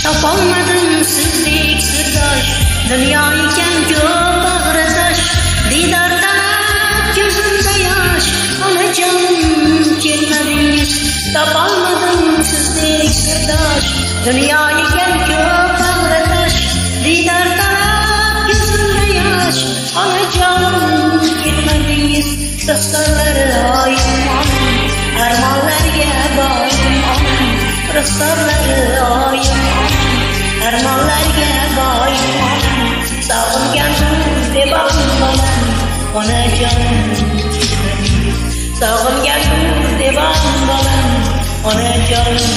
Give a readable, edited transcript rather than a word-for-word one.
Topolmadim sizdek sirdosh, dunyo ekan ko'p bag'ritosh. Diydordan ko'zimda yosh, onajonim kelmadingiz. Topolmadim sizdek sirdosh, dunyo ekan ko'p bag'ritosh. Diydordan ko'zimda yosh, onajonim kelmadingiz. Dostonlari oyim, armonlarga boyim, dostonlari oyim, armonlarga boyim. Sog'inganman deb olmaman, onajonim. Sog'inganman deb olmaman, onajonim.